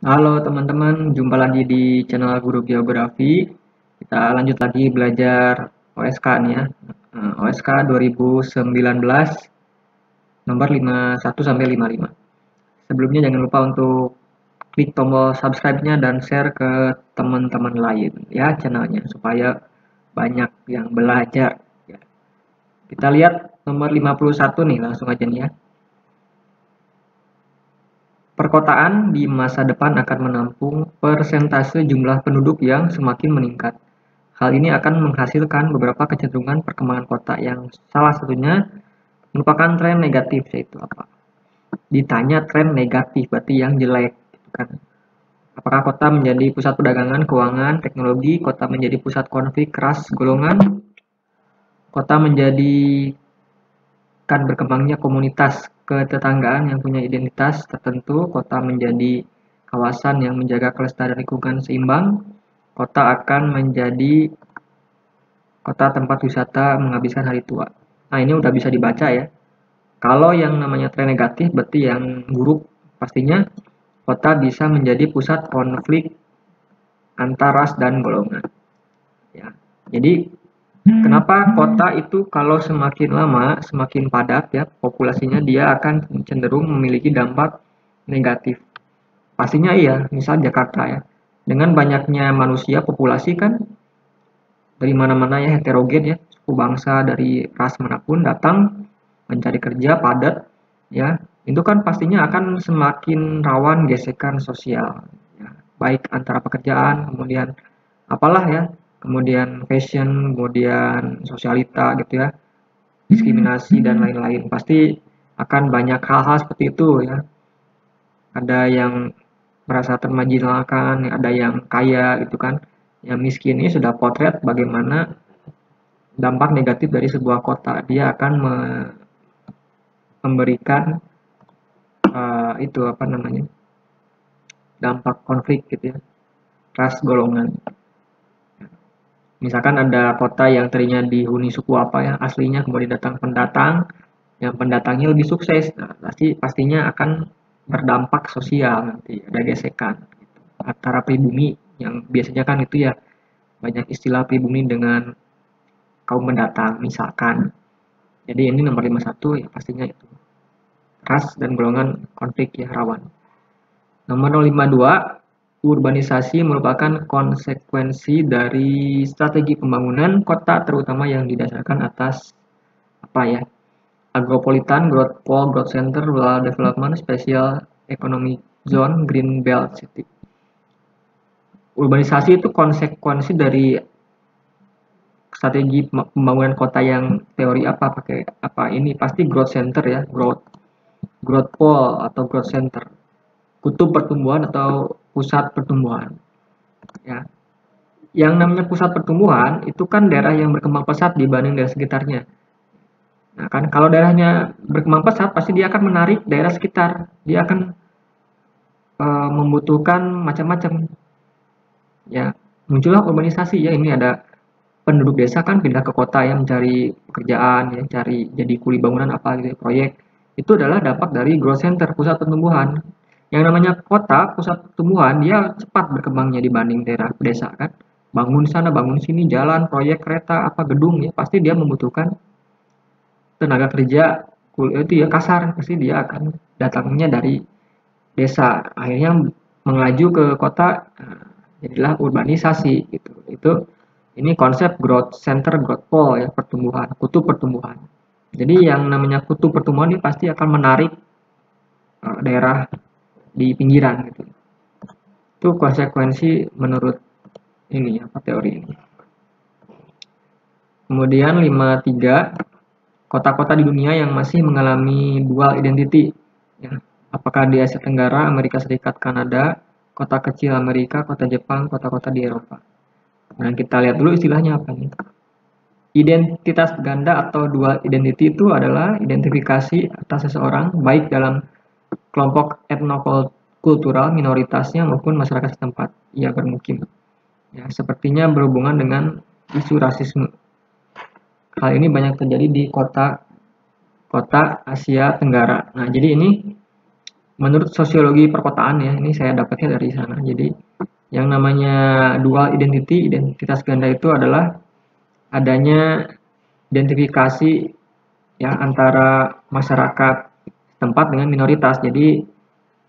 Halo teman-teman, jumpa lagi di channel Guru Geografi. Kita lanjut lagi belajar OSK nih ya. OSK 2019 nomor 51 sampai 55. Sebelumnya jangan lupa untuk klik tombol subscribe-nya dan share ke teman-teman lain ya channelnya supaya banyak yang belajar ya. Kita lihat nomor 51 nih, langsung aja nih ya. Perkotaan di masa depan akan menampung persentase jumlah penduduk yang semakin meningkat. Hal ini akan menghasilkan beberapa kecenderungan perkembangan kota yang salah satunya merupakan tren negatif, yaitu apa? Ditanya tren negatif berarti yang jelek, gitu kan? Apakah kota menjadi pusat perdagangan, keuangan, teknologi, kota menjadi pusat konflik keras golongan, kota menjadikan berkembangnya komunitas ketetanggaan yang punya identitas tertentu, kota menjadi kawasan yang menjaga kelestarian lingkungan seimbang, kota akan menjadi kota tempat wisata menghabiskan hari tua. Nah, ini udah bisa dibaca ya. Kalau yang namanya tren negatif berarti yang buruk, pastinya kota bisa menjadi pusat konflik antar ras dan golongan. Ya. Jadi kenapa kota itu kalau semakin lama semakin padat ya populasinya, dia akan cenderung memiliki dampak negatif. Pastinya iya, misal Jakarta ya. Dengan banyaknya manusia, populasi kan dari mana-mana ya, heterogen ya, suku bangsa dari ras manapun datang mencari kerja padat ya, itu kan pastinya akan semakin rawan gesekan sosial ya, baik antara pekerjaan, kemudian apalah ya, kemudian fashion, kemudian sosialita gitu ya, diskriminasi dan lain-lain. Pasti akan banyak hal-hal seperti itu ya. Ada yang merasa termarginalkan, ada yang kaya gitu kan. Yang miskin ini sudah potret bagaimana dampak negatif dari sebuah kota. Dia akan memberikan itu apa namanya, dampak konflik gitu ya, ras golongan. Misalkan ada kota yang tadinya dihuni suku apa ya aslinya, kemudian datang pendatang, yang pendatangnya lebih sukses, nah, pastinya akan berdampak sosial, nanti ada gesekan gitu, antara pribumi yang biasanya kan itu ya, banyak istilah pribumi dengan kaum pendatang misalkan. Jadi ini nomor 51 ya, pastinya itu ras dan golongan konflik ya, rawan. Nomor 52, urbanisasi merupakan konsekuensi dari strategi pembangunan kota terutama yang didasarkan atas apa ya, agropolitan, growth pole, growth center, rural development, special economic zone, green belt city. Urbanisasi itu konsekuensi dari strategi pembangunan kota yang teori apa, pakai apa, ini pasti growth center ya, growth pole atau growth center, kutub pertumbuhan atau pusat pertumbuhan ya. Yang namanya pusat pertumbuhan itu kan daerah yang berkembang pesat dibanding daerah sekitarnya. Nah kan kalau daerahnya berkembang pesat pasti dia akan menarik daerah sekitar, dia akan membutuhkan macam-macam ya. Muncullah urbanisasi ya, ini ada penduduk desa kan pindah ke kota ya, mencari pekerjaan ya, cari jadi kuli bangunan apa gitu ya, proyek. Itu adalah dampak dari growth center, pusat pertumbuhan. Yang namanya kota pusat pertumbuhan, dia cepat berkembangnya dibanding daerah desa kan, bangun sana bangun sini, jalan, proyek, kereta, apa, gedung ya, pasti dia membutuhkan tenaga kerja itu ya, kasar, pasti dia akan datangnya dari desa, akhirnya melaju ke kota. Jadilah urbanisasi gitu. Itu ini konsep growth center, growth pole ya, pertumbuhan, kutub pertumbuhan. Jadi yang namanya kutub pertumbuhan ini pasti akan menarik daerah di pinggiran gitu. Itu konsekuensi menurut ini apa, teori ini. Kemudian 53, kota-kota di dunia yang masih mengalami dual identity ya. Apakah di Asia Tenggara, Amerika Serikat, Kanada, kota kecil Amerika, kota Jepang, kota-kota di Eropa. Nah, kita lihat dulu istilahnya apa nih. Identitas ganda atau dual identity itu adalah identifikasi atas seseorang baik dalam kelompok etnokultural minoritasnya maupun masyarakat setempat ia bermukim. Ya, sepertinya berhubungan dengan isu rasisme. Hal ini banyak terjadi di kota-kota Asia Tenggara. Nah, jadi ini menurut sosiologi perkotaan ya, ini saya dapatnya dari sana. Jadi yang namanya dual identity, identitas ganda itu adalah adanya identifikasi ya antara masyarakat tempat dengan minoritas. Jadi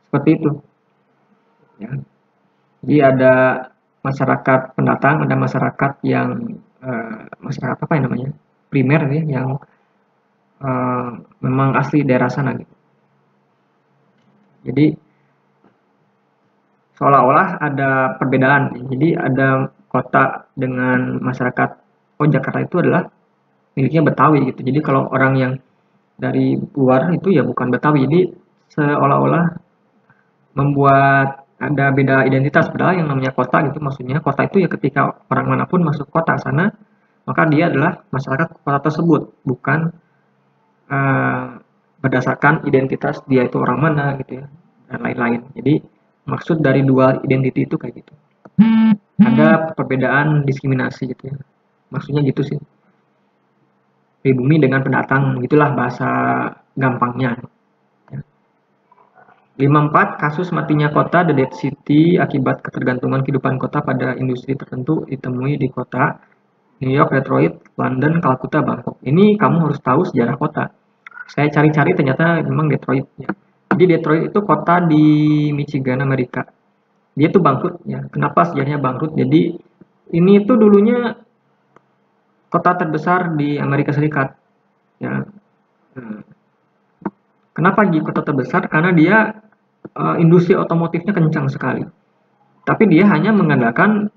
seperti itu ya. Jadi ada masyarakat pendatang, ada masyarakat yang masyarakat apa ya namanya? Primer ya, yang eh, memang asli daerah sana gitu. Jadi seolah-olah ada perbedaan. Jadi ada kota dengan masyarakat, oh Jakarta itu adalah miliknya Betawi gitu. Jadi kalau orang yang dari luar itu ya bukan Betawi. Jadi seolah-olah membuat ada beda identitas. Padahal yang namanya kota gitu, maksudnya kota itu ya ketika orang manapun masuk kota sana, maka dia adalah masyarakat kota tersebut, bukan eh, berdasarkan identitas dia itu orang mana gitu ya, dan lain-lain. Jadi maksud dari dual identity itu kayak gitu. Ada perbedaan diskriminasi gitu ya. Maksudnya gitu sih. Pribumi dengan pendatang, gitulah bahasa gampangnya. 54 kasus matinya kota The Dead City akibat ketergantungan kehidupan kota pada industri tertentu ditemui di kota New York, Detroit, London, Calcutta, Bangkok. Ini kamu harus tahu sejarah kota. Saya cari-cari ternyata memang Detroit ya. Jadi Detroit itu kota di Michigan, Amerika. Dia tuh bangkrut ya. Kenapa sejarahnya bangkrut? Jadi ini tuh dulunya kota terbesar di Amerika Serikat ya. Kenapa di kota terbesar? Karena dia industri otomotifnya kencang sekali. Tapi dia hanya mengandalkan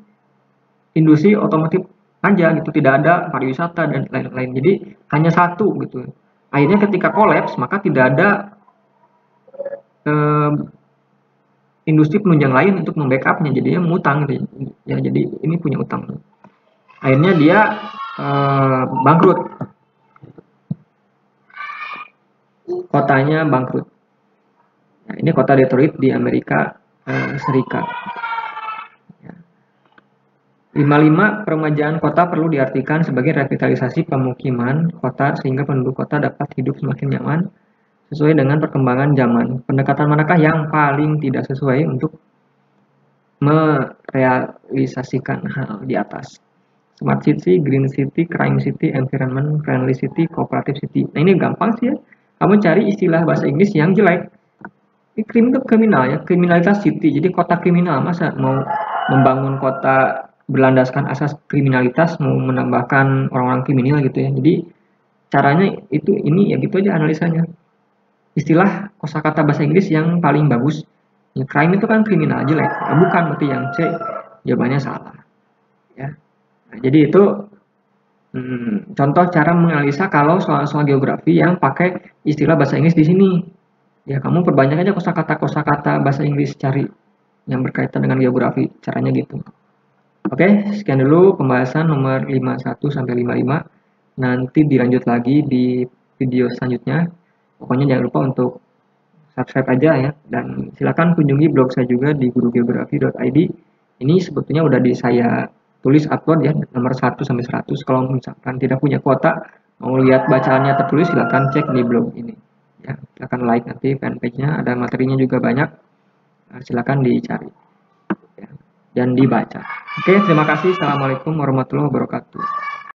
industri otomotif aja gitu, tidak ada pariwisata dan lain-lain. Jadi hanya satu gitu. Akhirnya ketika kolaps maka tidak ada eh, industri penunjang lain untuk membackupnya, jadinya mengutang gitu. Ya jadi ini punya utang. Akhirnya dia bangkrut, kotanya bangkrut. Nah, ini kota Detroit di Amerika Serikat. 55 peremajaan kota perlu diartikan sebagai revitalisasi pemukiman kota sehingga penduduk kota dapat hidup semakin nyaman sesuai dengan perkembangan zaman. Pendekatan manakah yang paling tidak sesuai untuk merealisasikan hal di atas? Smart City, Green City, Crime City, Environment Friendly City, Cooperative City. Nah ini gampang sih ya. Kamu cari istilah bahasa Inggris yang jelek. Ini krim itu kriminal ya, kriminalitas city. Jadi kota kriminal, masa mau membangun kota berlandaskan asas kriminalitas, mau menambahkan orang-orang kriminal gitu ya. Jadi caranya itu ini ya gitu aja analisanya. Istilah kosakata bahasa Inggris yang paling bagus. Ya, crime itu kan kriminal jelek. Nah, bukan berarti yang C jawabannya salah. Ya. Nah, jadi itu contoh cara menganalisa kalau soal-soal geografi yang pakai istilah bahasa Inggris di sini. Ya kamu perbanyak aja kosakata-kosakata bahasa Inggris, cari yang berkaitan dengan geografi, caranya gitu. Oke, sekian dulu pembahasan nomor 51 sampai 55. Nanti dilanjut lagi di video selanjutnya. Pokoknya jangan lupa untuk subscribe aja ya, dan silakan kunjungi blog saya juga di gurugeografi.id. Ini sebetulnya udah saya tulis upload ya, nomor 1 sampai 100. Kalau misalkan tidak punya kuota, mau lihat bacaannya tertulis, silakan cek di blog ini. Ya, silakan like nanti fanpage-nya, ada materinya juga banyak. Silakan dicari ya, dan dibaca. Oke, terima kasih. Assalamualaikum warahmatullahi wabarakatuh.